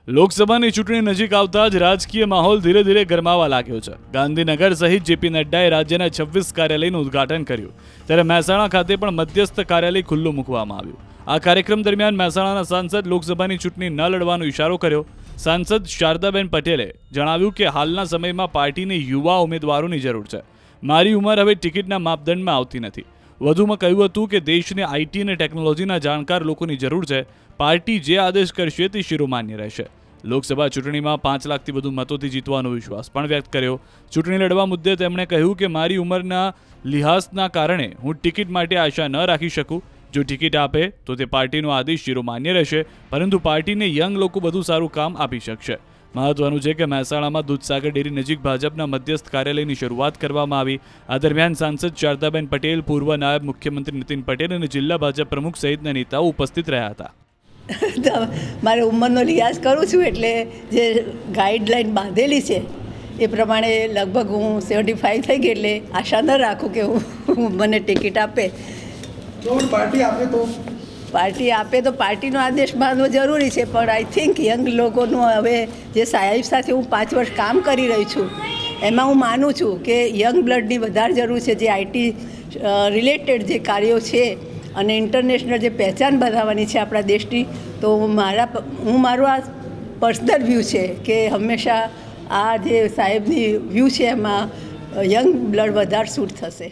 લોકસભાની ચૂંટણી નજીક આવતા જ રાજકીય માહોલ ધીરે ધીરે ગરમાવા લાગ્યો છે। ગાંધીનગર સહિત જેપી નડ્ડાએ રાજ્યના 26 કાર્યાલયનું ઉદ્ઘાટન કર્યું, ત્યારે મહેસાણા ખાતે પણ મધ્યસ્થ કાર્યાલય ખુલ્લું મૂકવામાં આવ્યું। આ કાર્યક્રમ દરમિયાન મહેસાણાના સાંસદ લોકસભાની ચૂંટણી ન લડવાનો ઇશારો કર્યો। સાંસદ શારદાબેન પટેલે જણાવ્યું કે હાલના સમયમાં પાર્ટીને યુવા ઉમેદવારોની જરૂર છે। મારી ઉંમર હવે ટિકિટના માપદંડમાં આવતી નથી। વધુમાં કહ્યું હતું કે દેશને આઈટી અને ટેકનોલોજીના જાણકાર લોકોની જરૂર છે। પાર્ટી જે આદેશ કરશે તે શિરોમાન્ય રહેશે। લોકસભા ચૂંટણીમાં 5 લાખથી વધુ મતોથી જીતવાનો વિશ્વાસ પણ વ્યક્ત કર્યો। ચૂંટણી લડવા મુદ્દે તેમણે કહ્યું કે મારી ઉંમરના લિહાઝના કારણે હું ટિકિટ માટે આશા ન રાખી શકું। જો ટિકિટ આપે તો તે પાર્ટીનો આદેશ શિરોમાન્ય રહેશે, પરંતુ પાર્ટીને યંગ લોકો વધુ સારું કામ આપી શકશે। મહત્વનું છે કે મહેસાણામાં દૂધસાગર ડેરી નજીક ભાજપના મધ્યસ્થ કાર્યાલયની શરૂઆત કરવામાં આવી। આ દરમિયાન સાંસદ શારદાબેન પટેલ, પૂર્વ નાયબ મુખ્યમંત્રી નીતિન પટેલ અને જિલ્લા ભાજપ પ્રમુખ સહિતના નેતાઓ ઉપસ્થિત રહ્યા હતા। મારે ઉંમરનો લિહાઝ કરું છું, એટલે જે ગાઈડલાઈન બાંધેલી છે એ પ્રમાણે લગભગ હું 75 થઈ ગઈ, એટલે આશા ન રાખું કે હું મને ટિકિટ આપે। પાર્ટી આપે તો પાર્ટીનો આદેશ માનવો જરૂરી છે, પણ આઈ થિંક યંગ લોકોનું હવે જે સાહેબ સાથે હું 5 વર્ષ કામ કરી રહી છું એમાં હું માનું છું કે યંગ બ્લડની વધારે જરૂર છે। જે આઈટી રિલેટેડ જે કાર્યો છે અને ઇન્ટરનેશનલ જે પહેચાન બનાવવાની છે આપણા દેશની, તો મારું આ પર્સનલ વ્યૂ છે કે હંમેશા આ જે સાહેબની વ્યૂ છે એમાં યંગ બ્લડ વધારે સૂટ થશે।